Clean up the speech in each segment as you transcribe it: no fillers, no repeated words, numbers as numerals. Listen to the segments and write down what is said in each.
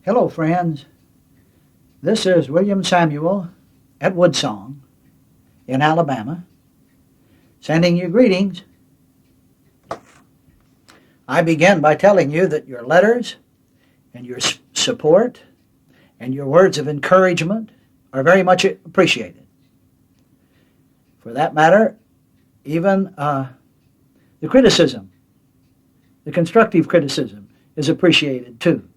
Hello, friends. This is William Samuel at Woodsong in Alabama, sending you greetings. I begin by telling you that your letters and your support and your words of encouragement are very much appreciated. For that matter, even the criticism, the constructive criticism, is appreciated too.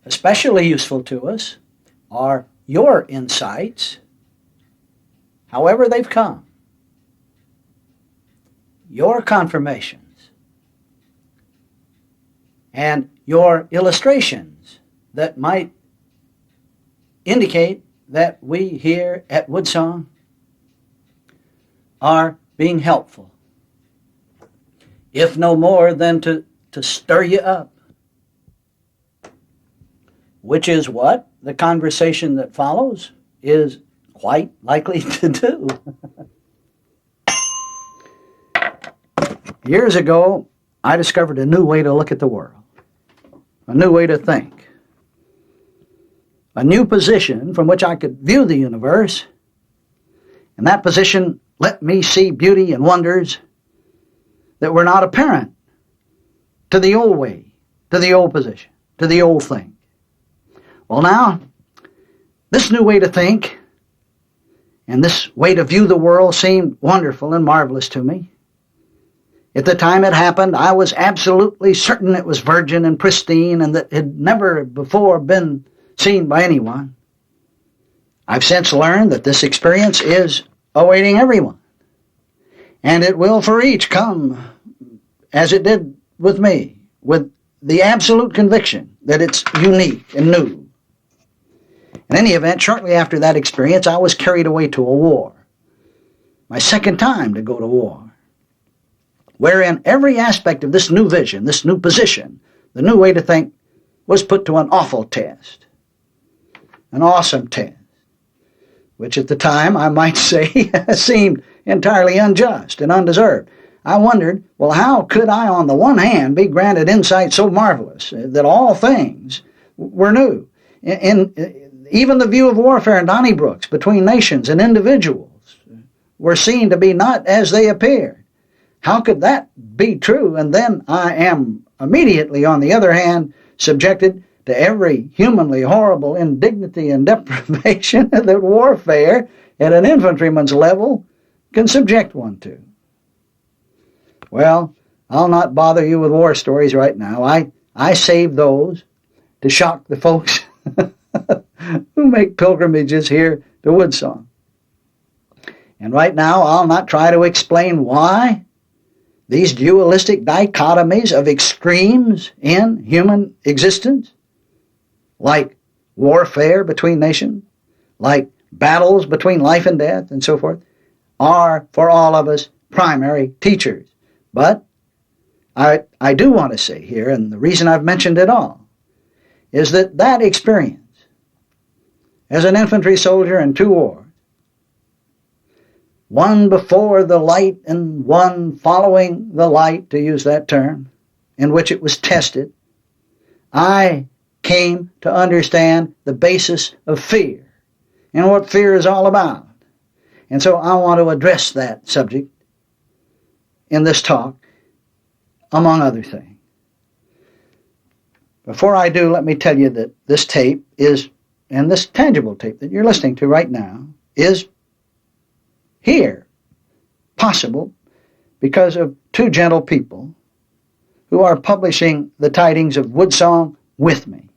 Especially useful to us are your insights, however they've come, your confirmations, and your illustrations that might indicate that we here at Woodsong are being helpful, if no more than to stir you up, which is what the conversation that follows is quite likely to do. Years ago, I discovered a new way to look at the world, a new way to think, a new position from which I could view the universe, and that position let me see beauty and wonders that were not apparent to the old way, to the old position, to the old thing. Well, now, this new way to think and this way to view the world seemed wonderful and marvelous to me. At the time it happened, I was absolutely certain it was virgin and pristine and that it had never before been seen by anyone. I've since learned that this experience is awaiting everyone, and it will for each come as it did with me, with the absolute conviction that it's unique and new. In any event, shortly after that experience, I was carried away to a war, my second time to go to war, wherein every aspect of this new vision, this new position, the new way to think, was put to an awful test, an awesome test, which at the time, I might say, seemed entirely unjust and undeserved. I wondered, well, how could I, on the one hand, be granted insight so marvelous that all things were new? Even the view of warfare in Donnybrooks between nations and individuals were seen to be not as they appeared. How could that be true? And then I am immediately, on the other hand, subjected to every humanly horrible indignity and deprivation that warfare at an infantryman's level can subject one to. Well, I'll not bother you with war stories right now. I save those to shock the folks who make pilgrimages here to Woodsong. And right now, I'll not try to explain why these dualistic dichotomies of extremes in human existence, like warfare between nations, like battles between life and death, and so forth, are for all of us primary teachers. But I do want to say here, and the reason I've mentioned it all, is that experience as an infantry soldier in two wars, one before the light and one following the light, to use that term, in which it was tested, I came to understand the basis of fear and what fear is all about. And so I want to address that subject in this talk, among other things. Before I do, let me tell you that this tape is, and this tangible tape that you're listening to right now, is here, possible because of two gentle people who are publishing the tidings of Woodsong with me.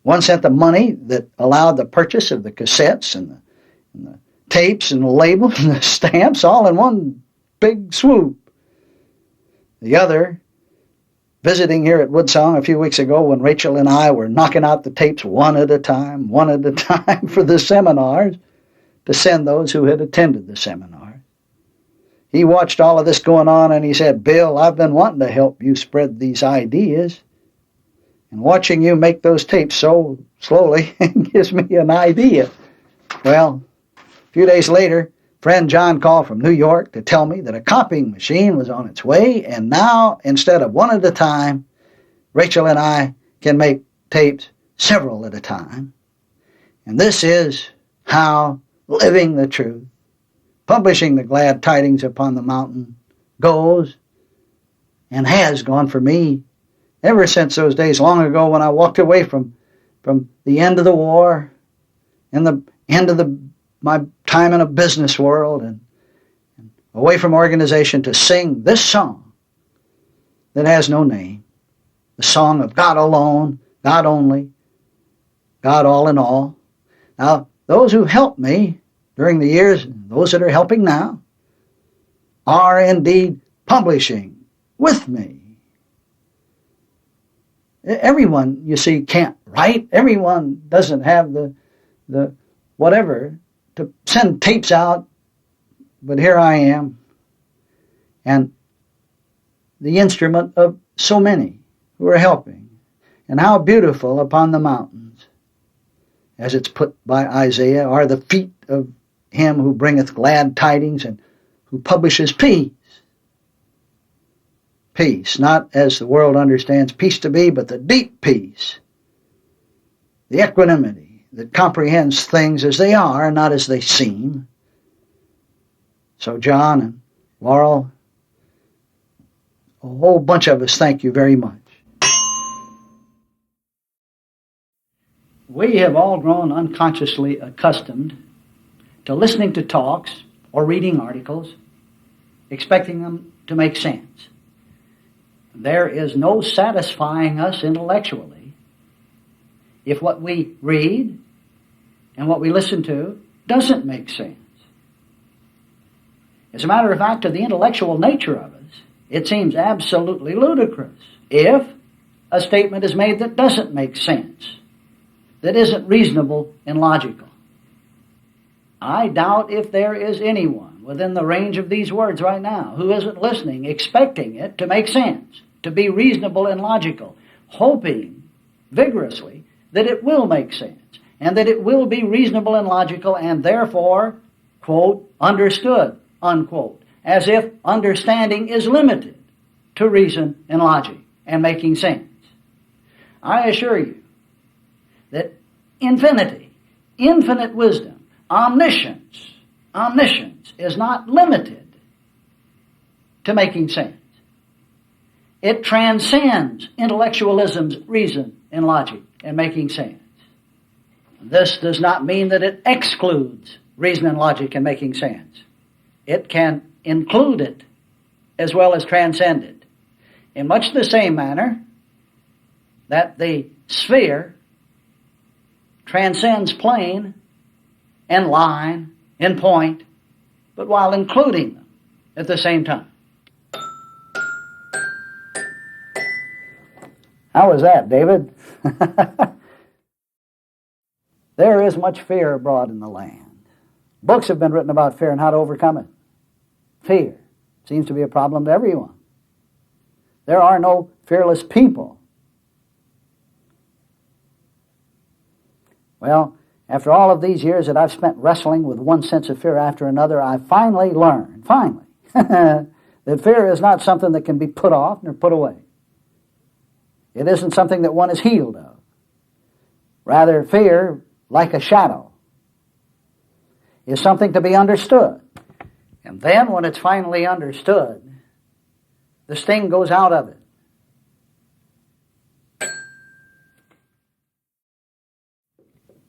One sent the money that allowed the purchase of the cassettes and the tapes and the labels and the stamps all in one big swoop. The other, visiting here at Woodsong a few weeks ago when Rachel and I were knocking out the tapes one at a time for the seminars, to send those who had attended the seminar. He watched all of this going on and he said, "Bill, I've been wanting to help you spread these ideas. And watching you make those tapes so slowly gives me an idea." Well, a few days later, friend John called from New York to tell me that a copying machine was on its way, and now, instead of one at a time, Rachel and I can make tapes, several at a time. And this is how living the truth, publishing the glad tidings upon the mountain goes and has gone for me ever since those days long ago when I walked away from the end of the war and the end of my time in a business world and away from organization to sing this song that has no name, the song of God alone, God only, God all in all. Now, those who helped me during the years, and those that are helping now, are indeed publishing with me. Everyone, you see, can't write. Everyone doesn't have the whatever to send tapes out, but here I am, and the instrument of so many who are helping. And how beautiful upon the mountains, as it's put by Isaiah, are the feet of him who bringeth glad tidings and who publishes peace. Peace, not as the world understands peace to be, but the deep peace, the equanimity that comprehends things as they are, not as they seem. So John and Laurel, a whole bunch of us, thank you very much. We have all grown unconsciously accustomed to listening to talks or reading articles, expecting them to make sense. There is no satisfying us intellectually if what we read and what we listen to doesn't make sense. As a matter of fact, to the intellectual nature of us, it seems absolutely ludicrous if a statement is made that doesn't make sense, that isn't reasonable and logical. I doubt if there is anyone within the range of these words right now who isn't listening, expecting it to make sense, to be reasonable and logical, hoping vigorously that it will make sense, and that it will be reasonable and logical, and therefore, quote, understood, unquote, as if understanding is limited to reason and logic and making sense. I assure you that infinity, infinite wisdom, omniscience is not limited to making sense. It transcends intellectualism's reason and logic and making sense. This does not mean that it excludes reason and logic and making sense. It can include it as well as transcend it. In much the same manner that the sphere transcends plane and line and point, but while including them at the same time. How was that, David? There is much fear abroad in the land. Books have been written about fear and how to overcome it. Fear seems to be a problem to everyone. There are no fearless people. Well, after all of these years that I've spent wrestling with one sense of fear after another, I finally learned, that fear is not something that can be put off nor put away. It isn't something that one is healed of. Rather, fear, like a shadow, is something to be understood. And then when it's finally understood, the sting goes out of it.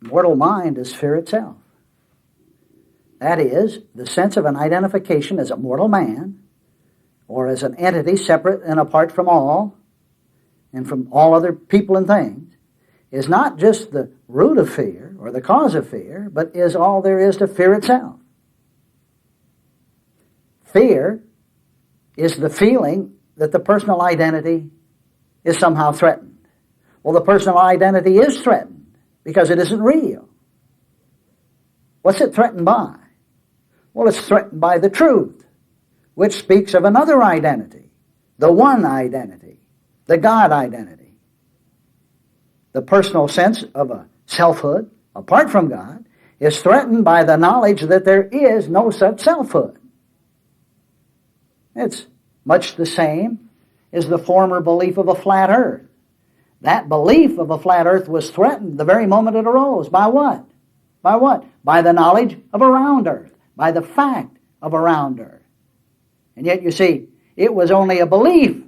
Mortal mind is fear itself. That is, the sense of an identification as a mortal man, or as an entity separate and apart from all, and from all other people and things, is not just the root of fear, or the cause of fear, but is all there is to fear itself. Fear is the feeling that the personal identity is somehow threatened. Well, the personal identity is threatened because it isn't real. What's it threatened by? Well, it's threatened by the truth, which speaks of another identity, the one identity, the God identity. The personal sense of a selfhood, apart from God, is threatened by the knowledge that there is no such selfhood. It's much the same as the former belief of a flat earth. That belief of a flat earth was threatened the very moment it arose. By what? By what? By the knowledge of a round earth, by the fact of a round earth. And yet, you see, it was only a belief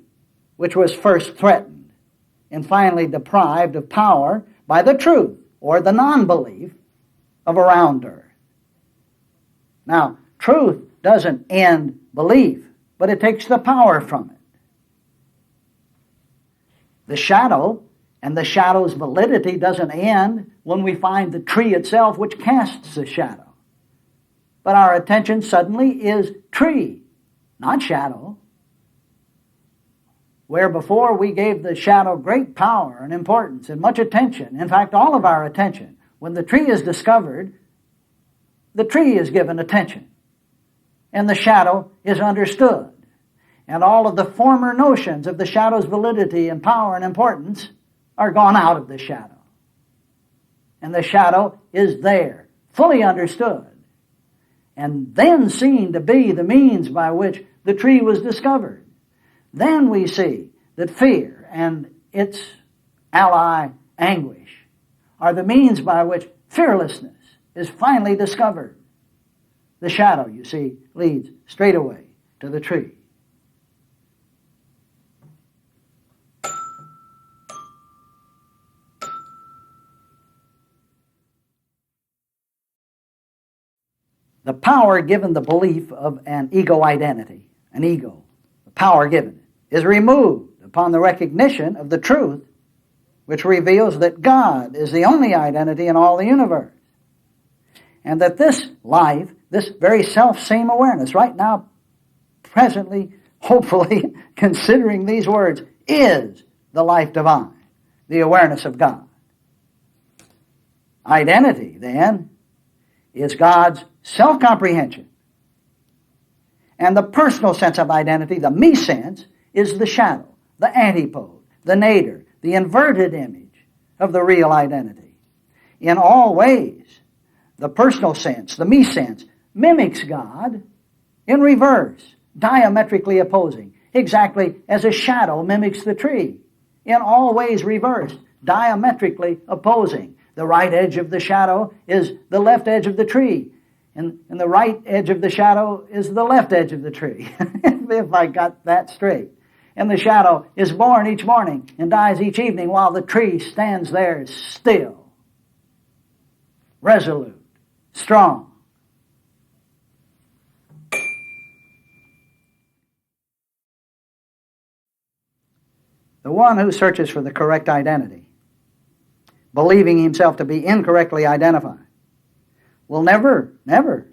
which was first threatened and finally deprived of power by the truth, or the non-belief, of a round earth. Now, truth doesn't end belief, but it takes the power from it. The shadow and the shadow's validity doesn't end when we find the tree itself which casts the shadow. But our attention suddenly is tree, not shadow. Where before we gave the shadow great power and importance and much attention, in fact all of our attention, when the tree is discovered, the tree is given attention and the shadow is understood. And all of the former notions of the shadow's validity and power and importance are gone out of the shadow. And the shadow is there, fully understood, and then seen to be the means by which the tree was discovered. Then we see that fear and its ally, anguish, are the means by which fearlessness is finally discovered. The shadow, you see, leads straight away to the tree. The power given the belief of an ego identity, an ego, the power given it, is removed upon the recognition of the truth which reveals that God is the only identity in all the universe. And that this life, this very self-same awareness, right now, presently, hopefully, considering these words, is the life divine, the awareness of God. Identity, then, is God's self-comprehension. And the personal sense of identity, the me sense, is the shadow, the antipode, the nadir, the inverted image of the real identity. In all ways, the personal sense, the me sense, mimics God in reverse, diametrically opposing, exactly as a shadow mimics the tree. In all ways reversed, diametrically opposing. The right edge of the shadow is the left edge of the tree, and the right edge of the shadow is the left edge of the tree, if I got that straight. And the shadow is born each morning and dies each evening while the tree stands there still, resolute, strong. The one who searches for the correct identity, believing himself to be incorrectly identified, will never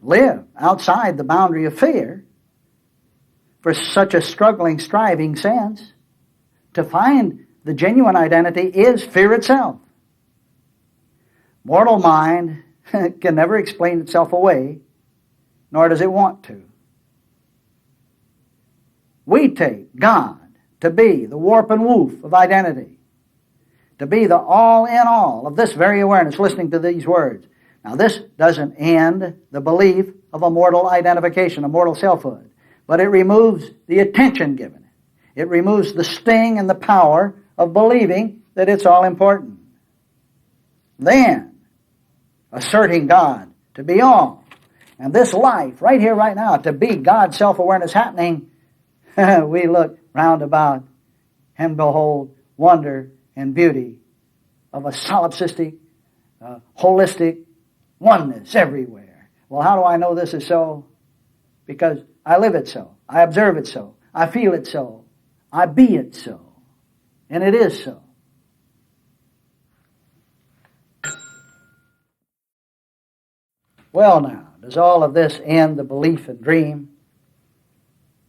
live outside the boundary of fear. For such a struggling, striving sense, to find the genuine identity is fear itself. Mortal mind can never explain itself away, nor does it want to. We take God to be the warp and woof of identity, to be the all in all of this very awareness, listening to these words. Now this doesn't end the belief of a mortal identification, a mortal selfhood, but it removes the attention given it. It removes the sting and the power of believing that it's all important. Then, asserting God to be all, and this life, right here, right now, to be God's self-awareness happening, we look round about and behold wonder and beauty of a solipsistic, holistic oneness everywhere. Well, how do I know this is so? Because I live it so. I observe it so. I feel it so. I be it so. And it is so. Well now, does all of this end the belief and dream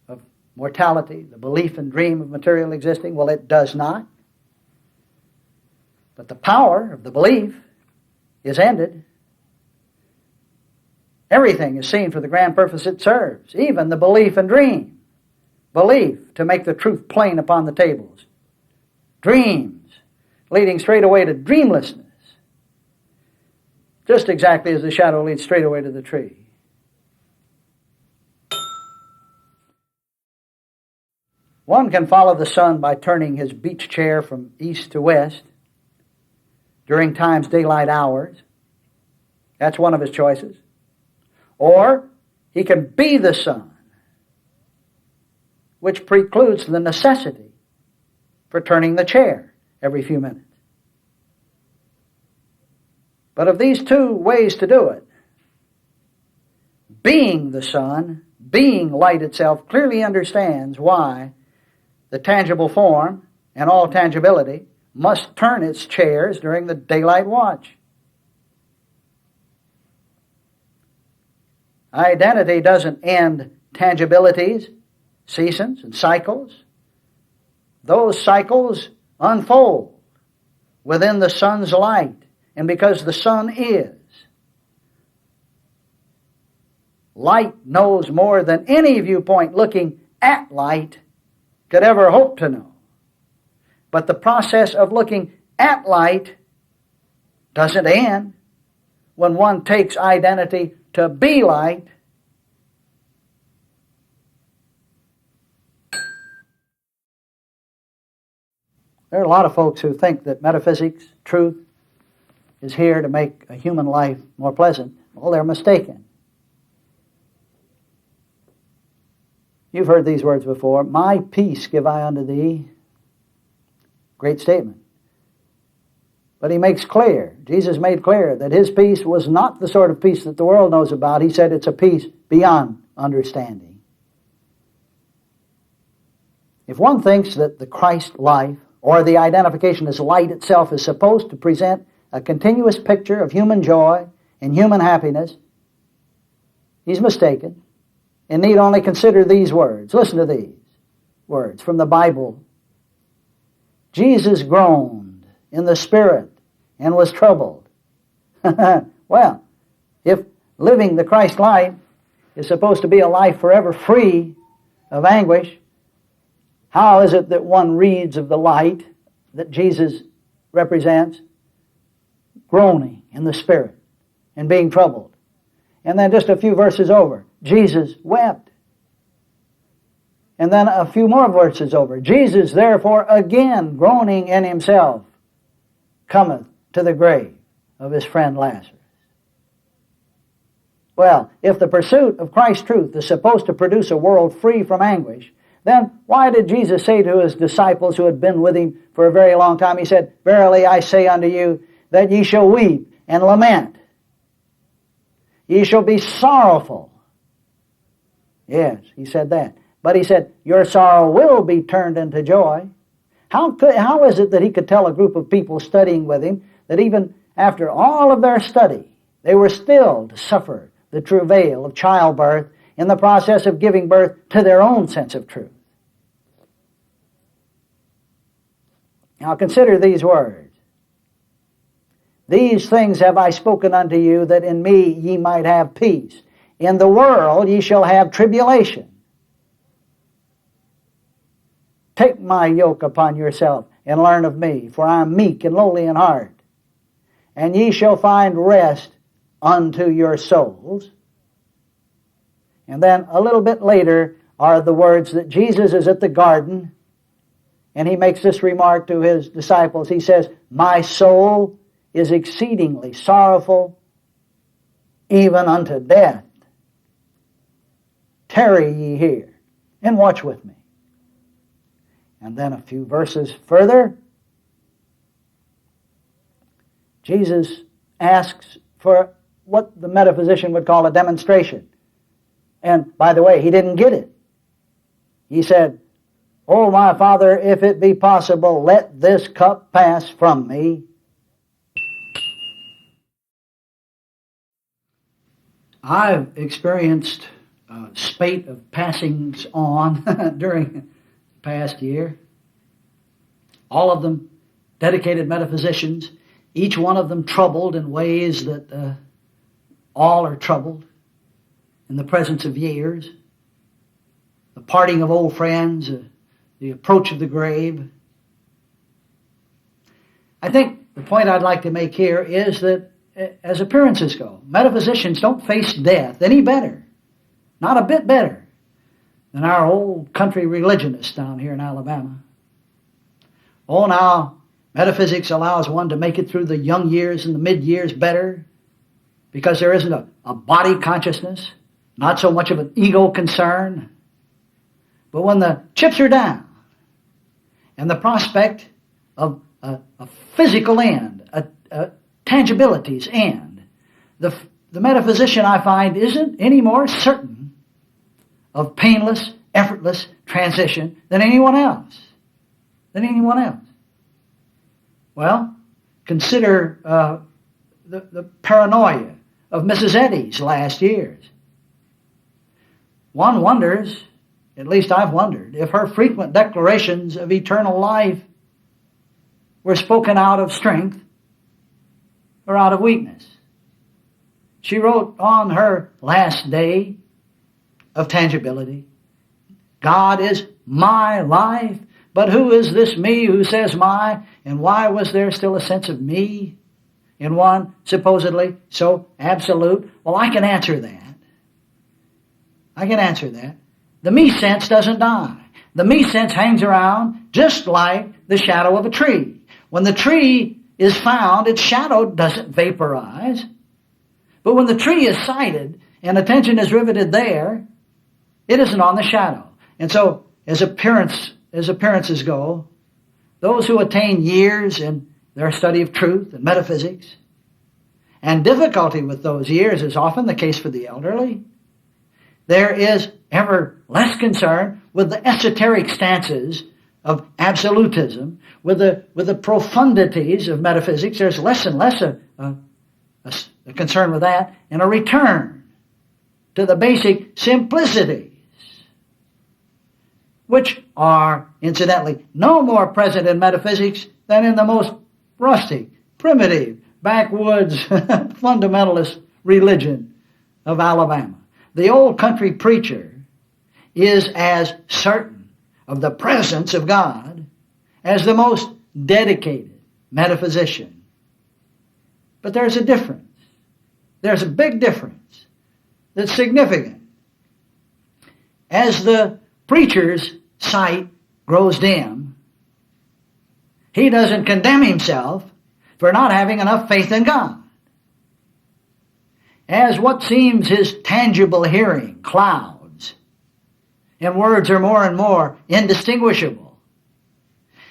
of mortality, the belief and dream of material existing? Well, it does not. But the power of the belief is ended. Everything is seen for the grand purpose it serves, even the belief and dream. Belief to make the truth plain upon the tables. Dreams leading straight away to dreamlessness. Just exactly as the shadow leads straight away to the tree. One can follow the sun by turning his beach chair from east to west during time's daylight hours. That's one of his choices. Or he can be the sun, which precludes the necessity for turning the chair every few minutes. But of these two ways to do it, being the sun, being light itself, clearly understands why the tangible form and all tangibility must turn its chairs during the daylight watch. Identity doesn't end tangibilities, seasons, and cycles. Those cycles unfold within the sun's light. And because the sun is, light knows more than any viewpoint looking at light could ever hope to know. But the process of looking at light doesn't end when one takes identity to be light. There are a lot of folks who think that metaphysics, truth, is here to make a human life more pleasant. Well, they're mistaken. You've heard these words before. My peace give I unto thee. Great statement. But he makes clear, Jesus made clear, that his peace was not the sort of peace that the world knows about. He said it's a peace beyond understanding. If one thinks that the Christ life, or the identification as light itself, is supposed to present a continuous picture of human joy and human happiness, he's mistaken and need only consider these words. Listen to these words from the Bible. Jesus groaned in the spirit and was troubled. Well, if living the Christ life is supposed to be a life forever free of anguish, how is it that one reads of the light that Jesus represents groaning in the spirit and being troubled? And then just a few verses over, Jesus wept. And then a few more verses over, Jesus therefore again groaning in himself cometh to the grave of his friend Lazarus. Well, if the pursuit of Christ's truth is supposed to produce a world free from anguish, then why did Jesus say to his disciples who had been with him for a very long time, he said, verily I say unto you, that ye shall weep and lament. Ye shall be sorrowful. Yes, he said that. But he said, your sorrow will be turned into joy. How is it that he could tell a group of people studying with him that even after all of their study, they were still to suffer the travail of childbirth in the process of giving birth to their own sense of truth? Now consider these words. These things have I spoken unto you, that in me ye might have peace. In the world ye shall have tribulation. Take my yoke upon yourself and learn of me, for I am meek and lowly in heart. And ye shall find rest unto your souls. And then a little bit later are the words that Jesus is at the garden, and he makes this remark to his disciples. He says, my soul is exceedingly sorrowful, even unto death. Tarry ye here, and watch with me. And then a few verses further, Jesus asks for what the metaphysician would call a demonstration. And by the way, he didn't get it. He said, O my Father, if it be possible, let this cup pass from me. I've experienced a spate of passings on during the past year. All of them dedicated metaphysicians, each one of them troubled in ways that all are troubled in the presence of years, the parting of old friends, the approach of the grave. I think the point I'd like to make here is that as appearances go, metaphysicians don't face death any better, not a bit better, than our old country religionists down here in Alabama. Oh, now, metaphysics allows one to make it through the young years and the mid-years better because there isn't a body consciousness, not so much of an ego concern. But when the chips are down and the prospect of a physical end, a tangibility's end, the metaphysician, I find, isn't any more certain of painless, effortless transition than anyone else. Well, consider the paranoia of Mrs. Eddy's last years. One wonders, at least I've wondered, if her frequent declarations of eternal life were spoken out of strength or out of weakness. She wrote on her last day of tangibility, God is my life, but who is this me who says my, and why was there still a sense of me in one supposedly so absolute? Well, I can answer that. The me sense doesn't die. The me sense hangs around just like the shadow of a tree. When the tree is found, its shadow doesn't vaporize. But when the tree is sighted and attention is riveted there, it isn't on the shadow. And so, as appearances go, those who attain years in their study of truth and metaphysics, and difficulty with those years is often the case for the elderly, there is ever less concern with the esoteric stances of absolutism, with the profundities of metaphysics. There's less and less a concern with that, and a return to the basic simplicities, which are, incidentally, no more present in metaphysics than in the most rustic, primitive, backwoods, fundamentalist religion of Alabama. The old country preacher is as certain of the presence of God as the most dedicated metaphysician. But there's a difference. There's a big difference that's significant. As the preacher's sight grows dim, he doesn't condemn himself for not having enough faith in God. As what seems his tangible hearing clouds, and words are more and more indistinguishable,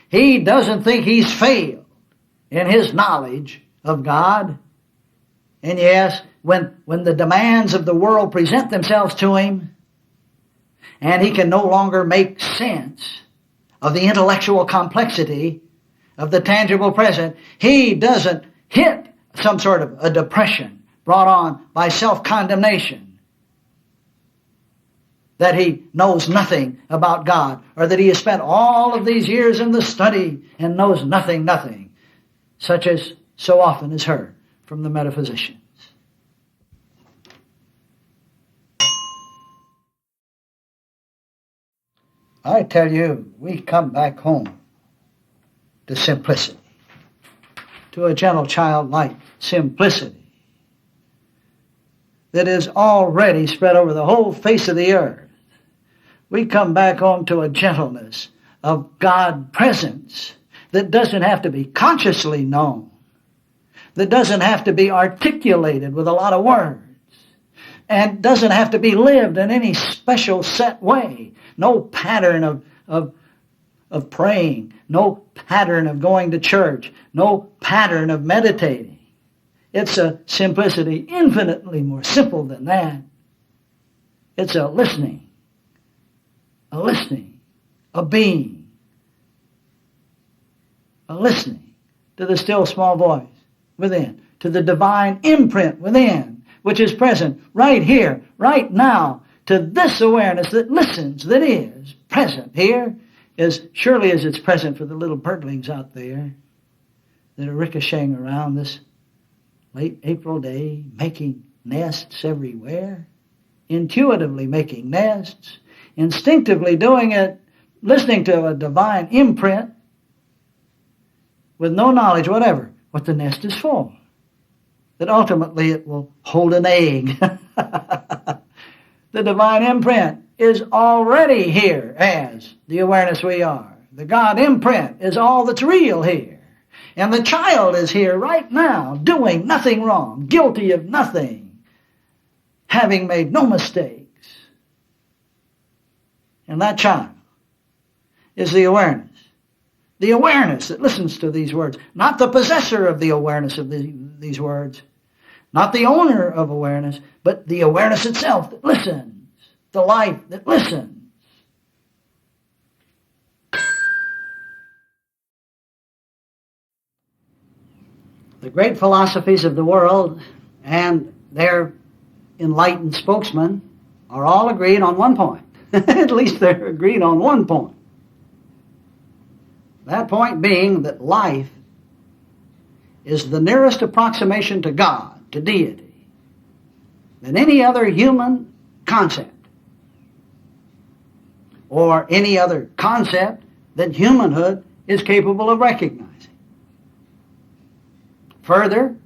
he doesn't think he's failed in his knowledge of God. And yes, when the demands of the world present themselves to him, and he can no longer make sense of the intellectual complexity of the tangible present, he doesn't hit some sort of a depression brought on by self-condemnation that he knows nothing about God, or that he has spent all of these years in the study and knows nothing, such as so often is heard from the metaphysicians. I tell you, we come back home to simplicity, to a gentle childlike simplicity that is already spread over the whole face of the earth. We come back home to a gentleness of God presence that doesn't have to be consciously known, that doesn't have to be articulated with a lot of words, and doesn't have to be lived in any special set way. No pattern of praying, no pattern of going to church, no pattern of meditating. It's a simplicity infinitely more simple than that. It's a listening, a being, a listening to the still small voice within, to the divine imprint within, which is present right here, right now, to this awareness that listens, that is present here, as surely as it's present for the little birdlings out there that are ricocheting around this late April day, making nests everywhere, intuitively making nests, instinctively doing it, listening to a divine imprint with no knowledge whatever what the nest is for, that ultimately it will hold an egg. The divine imprint is already here as the awareness we are. The God imprint is all that's real here. And the child is here right now, doing nothing wrong, guilty of nothing, having made no mistakes. And that child is the awareness. The awareness that listens to these words, not the possessor of the awareness of these words, not the owner of awareness, but the awareness itself that listens, the life that listens. The great philosophies of the world and their enlightened spokesmen are all agreed on one point. At least they're agreed on one point. That point being that life is the nearest approximation to God, to deity, than any other human concept, or any other concept that humanhood is capable of recognizing. Further,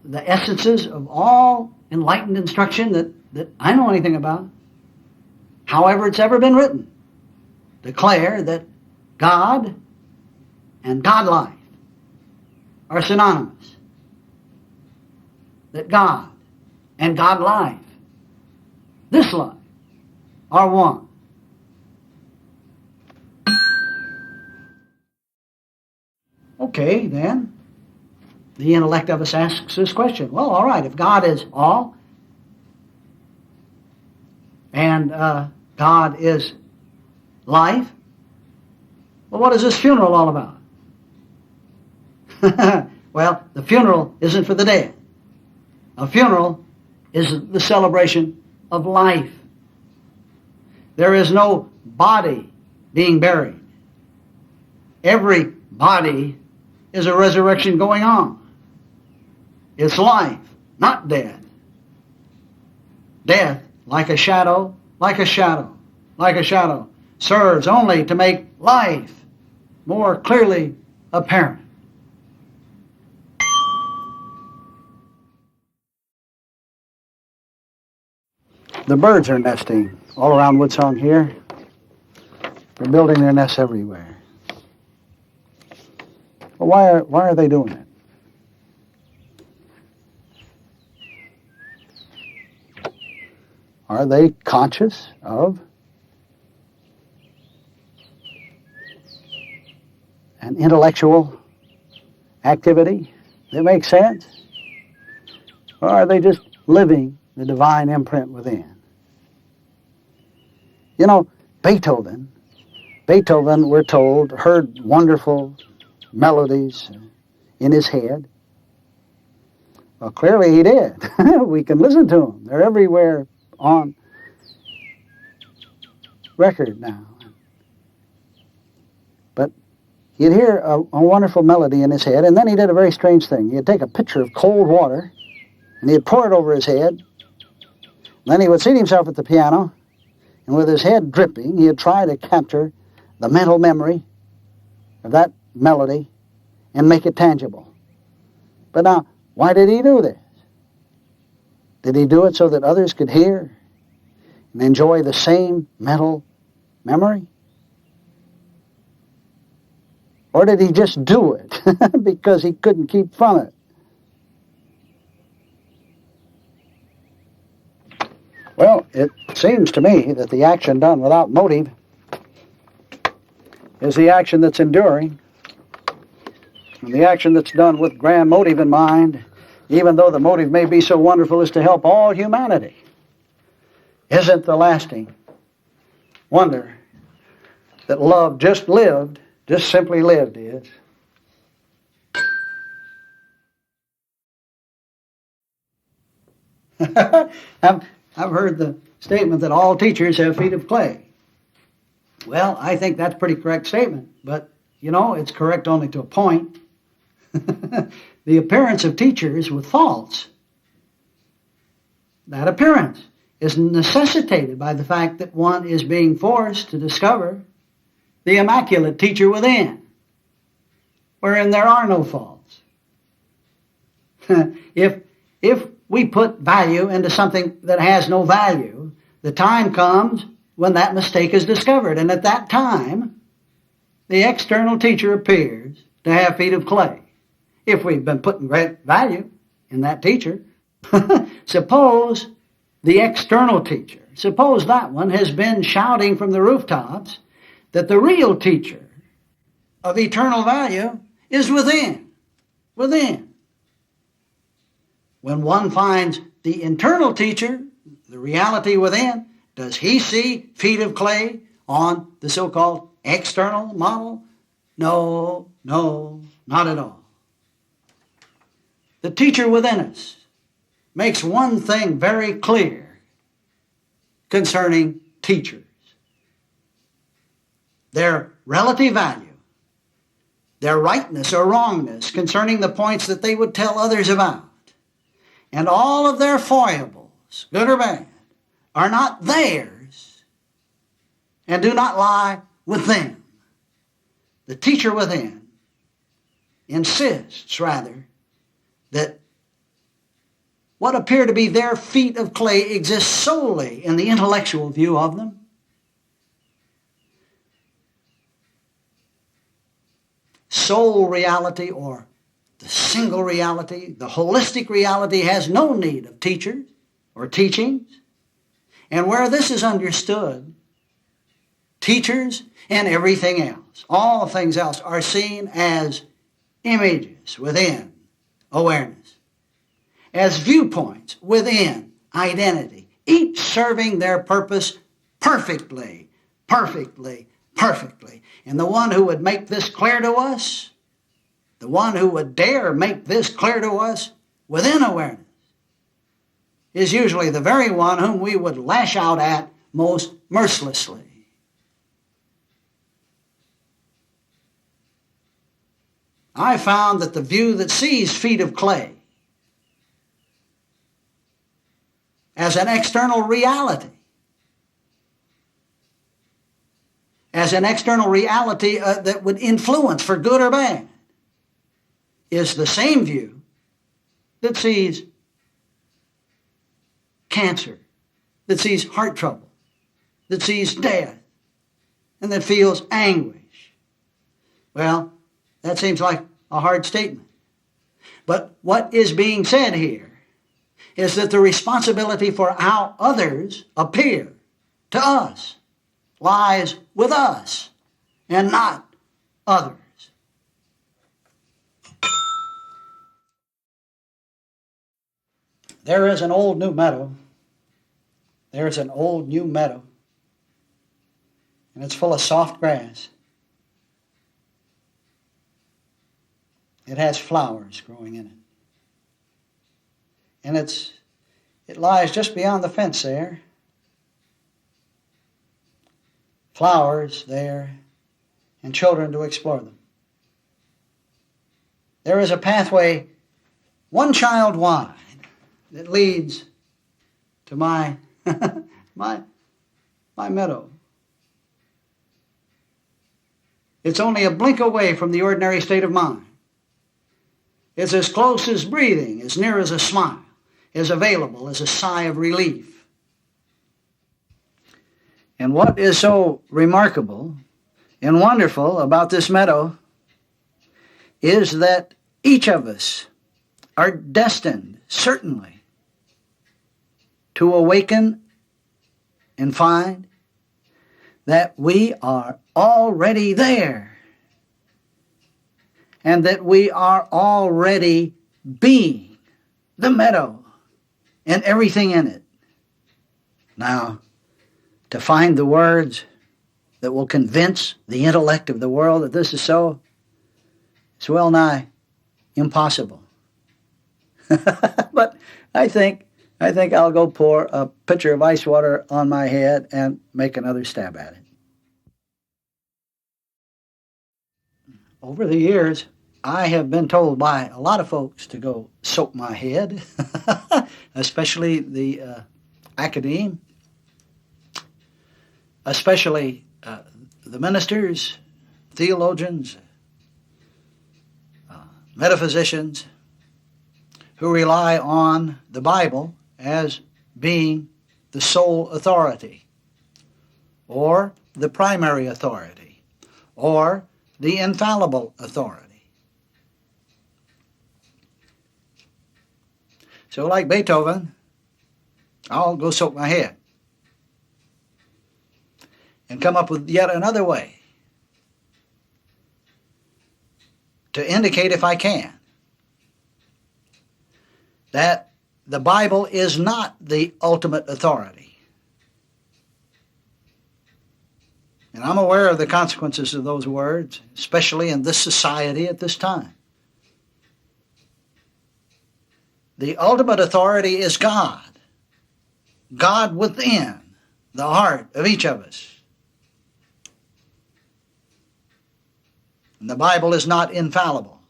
the essences of all enlightened instruction that I know anything about, however it's ever been written, declare that God and God-life are synonymous. That God and God-life, this life, are one. Okay, then, the intellect of us asks this question. Well, all right, if God is all, and God is life, well, what is this funeral all about? Well, the funeral isn't for the dead. A funeral is the celebration of life. There is no body being buried. Every body is a resurrection going on. It's life, not death. Death, like a shadow, like a shadow, like a shadow, serves only to make life more clearly apparent. The birds are nesting all around Woodsong here. They're building their nests everywhere. Well, why are they doing it? Are they conscious of an intellectual activity that makes sense? Or are they just living the divine imprint within? You know, Beethoven, we're told, heard wonderful melodies in his head. Well, clearly he did. We can listen to them. They're everywhere on record now. But he'd hear a wonderful melody in his head, and then he did a very strange thing. He'd take a pitcher of cold water, and he'd pour it over his head. Then he would seat himself at the piano, and with his head dripping, he'd try to capture the mental memory of that melody and make it tangible. But now, why did he do this? Did he do it so that others could hear and enjoy the same mental memory? Or did he just do it because he couldn't keep from it? Well, it seems to me that the action done without motive is the action that's enduring. And the action that's done with grand motive in mind, even though the motive may be so wonderful as to help all humanity, isn't the lasting wonder that love just simply lived is. I've heard the statement that all teachers have feet of clay. Well, I think that's a pretty correct statement, but, you know, it's correct only to a point. The appearance of teachers with faults, that appearance is necessitated by the fact that one is being forced to discover the immaculate teacher within, wherein there are no faults. If we put value into something that has no value, the time comes when that mistake is discovered. And at that time, the external teacher appears to have feet of clay. If we've been putting great value in that teacher, suppose the external teacher, suppose that one has been shouting from the rooftops that the real teacher of eternal value is within. Within. When one finds the internal teacher, the reality within, does he see feet of clay on the so-called external model? No, no, not at all. The teacher within us makes one thing very clear concerning teachers. Their relative value, their rightness or wrongness concerning the points that they would tell others about, and all of their foibles, good or bad, are not theirs and do not lie with them. The teacher within insists, rather, that what appear to be their feet of clay exist solely in the intellectual view of them. Soul reality, or the single reality, the holistic reality, has no need of teachers or teachings. And where this is understood, teachers and everything else, all things else, are seen as images within awareness, as viewpoints within identity, each serving their purpose perfectly, perfectly, perfectly. And the one who would make this clear to us, the one who would dare make this clear to us within awareness, is usually the very one whom we would lash out at most mercilessly. I found that the view that sees feet of clay as an external reality, that would influence for good or bad, is the same view that sees cancer, that sees heart trouble, that sees death, and that feels anguish. Well, that seems like a hard statement. But what is being said here is that the responsibility for how others appear to us lies with us and not others. There is an old new meadow. There's an old new meadow, and it's full of soft grass. It has flowers growing in it. And it lies just beyond the fence there. Flowers there, and children to explore them. There is a pathway one child wide that leads to my my meadow. It's only a blink away from the ordinary state of mind. It's as close as breathing, as near as a smile, as available as a sigh of relief. And what is so remarkable and wonderful about this meadow is that each of us are destined, certainly, to awaken and find that we are already there, and that we are already being the meadow and everything in it. Now, to find the words that will convince the intellect of the world that this is so, it's well nigh impossible. But I think I'll go pour a pitcher of ice water on my head and make another stab at it. Over the years, I have been told by a lot of folks to go soak my head, especially the academe, especially the ministers, theologians, metaphysicians, who rely on the Bible as being the sole authority, or the primary authority, or the infallible authority. So like Beethoven, I'll go soak my head and come up with yet another way to indicate, if I can, that the Bible is not the ultimate authority. And I'm aware of the consequences of those words, especially in this society at this time. The ultimate authority is God. God within the heart of each of us. And the Bible is not infallible.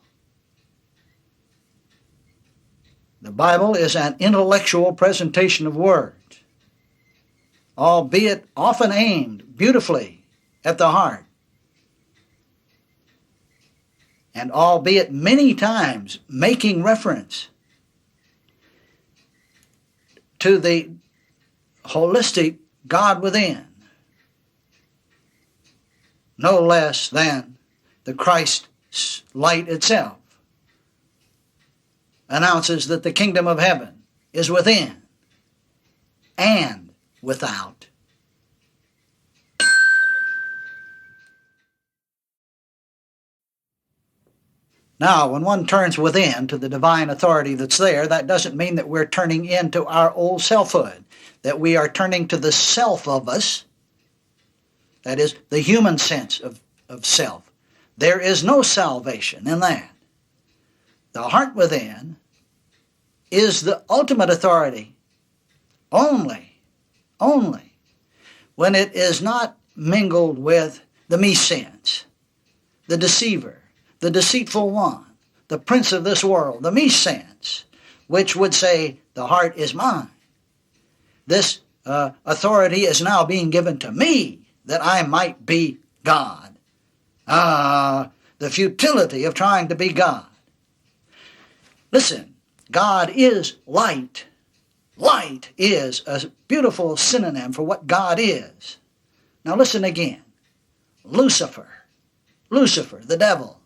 The Bible is an intellectual presentation of words, albeit often aimed beautifully at the heart, and albeit many times making reference to the holistic God within, no less than the Christ light itself announces that the kingdom of heaven is within and without. Now, when one turns within to the divine authority that's there, that doesn't mean that we're turning into our old selfhood, that we are turning to the self of us, that is, the human sense of self. There is no salvation in that. The heart within is the ultimate authority only when it is not mingled with the me sense, the deceiver, the deceitful one, the prince of this world, the me sense, which would say, the heart is mine. This authority is now being given to me that I might be God. The futility of trying to be God. Listen, God is light. Light is a beautiful synonym for what God is. Now listen again. Lucifer, the devil.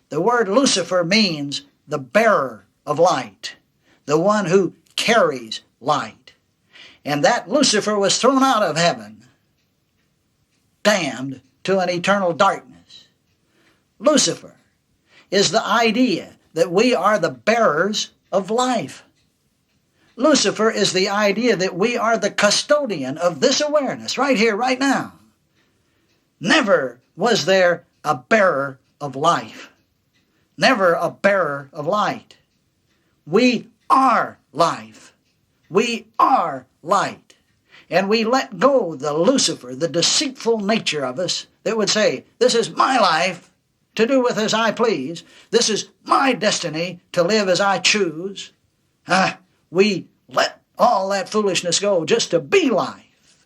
The word Lucifer means the bearer of light, the one who carries light. And that Lucifer was thrown out of heaven, damned to an eternal darkness. Lucifer is the idea that we are the bearers of life. Lucifer is the idea that we are the custodian of this awareness right here, right now. Never was there a bearer of life. Never a bearer of light. We are life. We are light. And we let go the Lucifer, the deceitful nature of us that would say, this is my life to do with as I please. This is my destiny to live as I choose. We let all that foolishness go just to be life,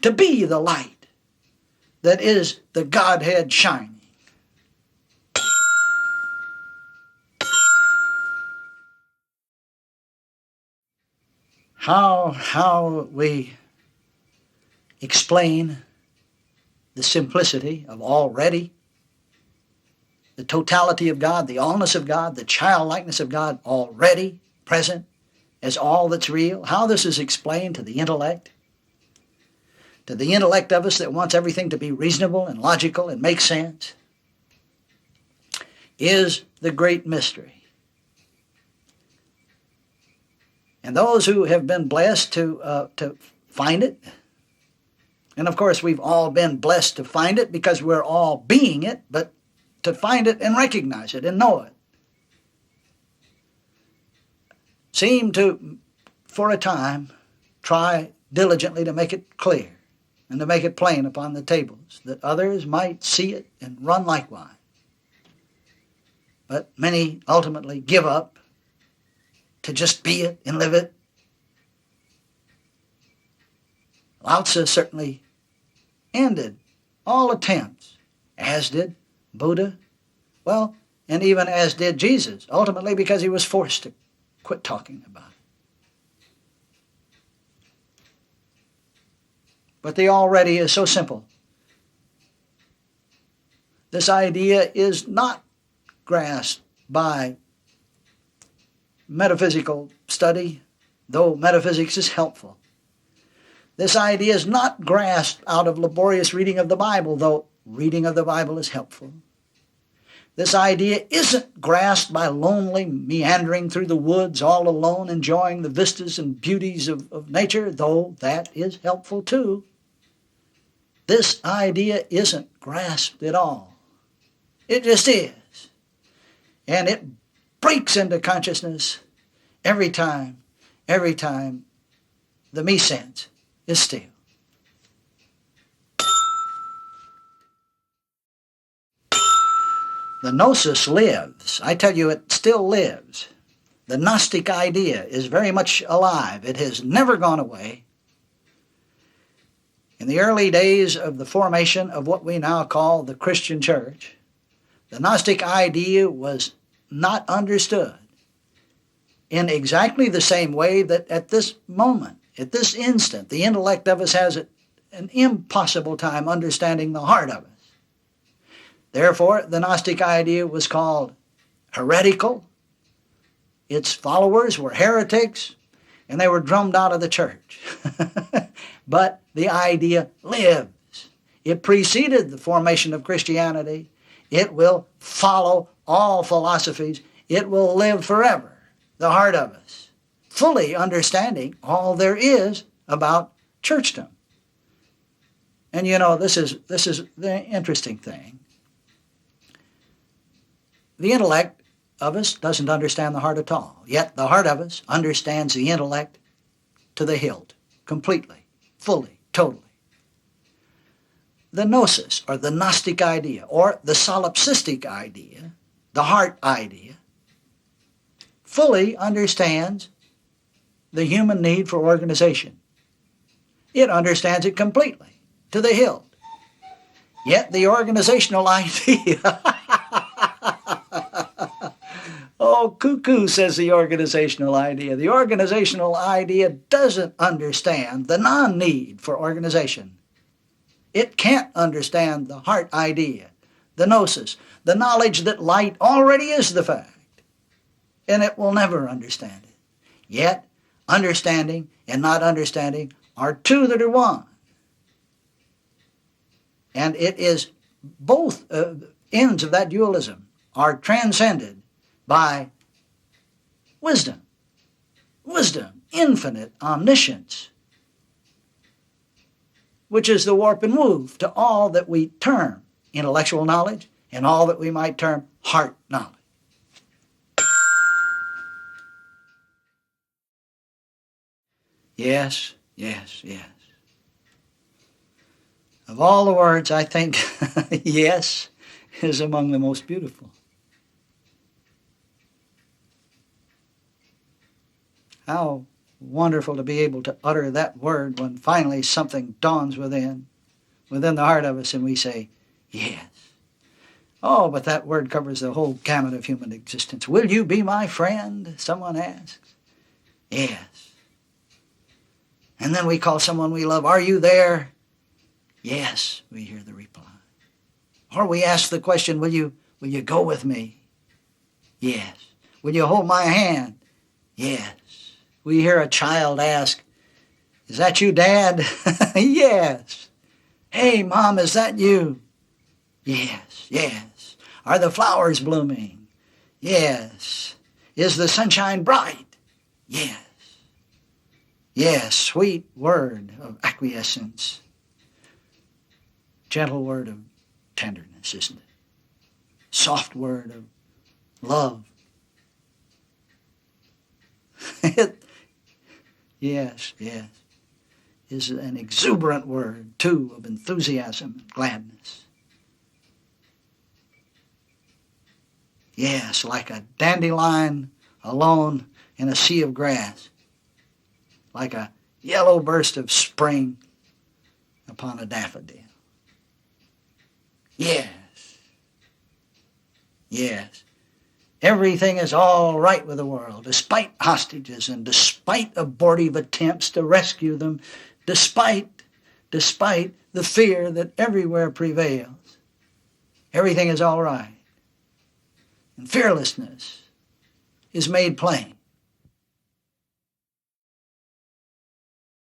to be the light that is the Godhead shining. How we explain the simplicity of already, the totality of God, the allness of God, the childlikeness of God already present as all that's real, how this is explained to the intellect of us that wants everything to be reasonable and logical and make sense, is the great mystery. And those who have been blessed to find it, and of course we've all been blessed to find it because we're all being it, but to find it and recognize it and know it, seem to, for a time, try diligently to make it clear and to make it plain upon the tables, that others might see it and run likewise. But many ultimately give up to just be it and live it. Lao Tzu certainly ended all attempts, as did Buddha, well, and even as did Jesus, ultimately because he was forced to quit talking about But the already is so simple. This idea is not grasped by metaphysical study, though metaphysics is helpful. This idea is not grasped out of laborious reading of the Bible, though reading of the Bible is helpful. This idea isn't grasped by lonely meandering through the woods all alone, enjoying the vistas and beauties of nature, though that is helpful too. This idea isn't grasped at all. It just is. And it breaks into consciousness every time the me sense is still. The gnosis lives. I tell you, it still lives. The Gnostic idea is very much alive. It has never gone away. In the early days of the formation of what we now call the Christian church, the Gnostic idea was not understood in exactly the same way that at this moment, at this instant, the intellect of us has an impossible time understanding the heart of us. Therefore, the Gnostic idea was called heretical. Its followers were heretics, and they were drummed out of the church. But the idea lives. It preceded the formation of Christianity. It will follow all philosophies. It will live forever, the heart of us, fully understanding all there is about churchdom. And you know, this is the interesting thing. The intellect of us doesn't understand the heart at all. Yet the heart of us understands the intellect to the hilt, completely, fully, totally. The gnosis, or the Gnostic idea, or the solipsistic idea, the heart idea, fully understands the human need for organization. It understands it completely, to the hilt. Yet the organizational idea, oh, cuckoo, says the organizational idea. The organizational idea doesn't understand the non-need for organization. It can't understand the heart idea, the gnosis, the knowledge that light already is the fact, and it will never understand it. Yet, understanding and not understanding are two that are one. And it is both ends of that dualism are transcended by wisdom, infinite omniscience, which is the warp and woof to all that we term intellectual knowledge and all that we might term heart knowledge. Yes, yes, yes. Of all the words, I think yes is among the most beautiful. How wonderful to be able to utter that word when finally something dawns within the heart of us and we say, yes. Oh, but that word covers the whole gamut of human existence. Will you be my friend? Someone asks. Yes. And then we call someone we love, are you there? Yes, we hear the reply. Or we ask the question, will you go with me? Yes. Will you hold my hand? Yes. We hear a child ask, is that you, Dad? Yes. Hey, Mom, is that you? Yes, yes. Are the flowers blooming? Yes. Is the sunshine bright? Yes. Yes, sweet word of acquiescence. Gentle word of tenderness, isn't it? Soft word of love. Yes, yes, is an exuberant word, too, of enthusiasm and gladness. Yes, like a dandelion alone in a sea of grass, like a yellow burst of spring upon a daffodil. Yes, yes. Everything is all right with the world, despite hostages and despite abortive attempts to rescue them, despite despite the fear that everywhere prevails. Everything is all right. And fearlessness is made plain.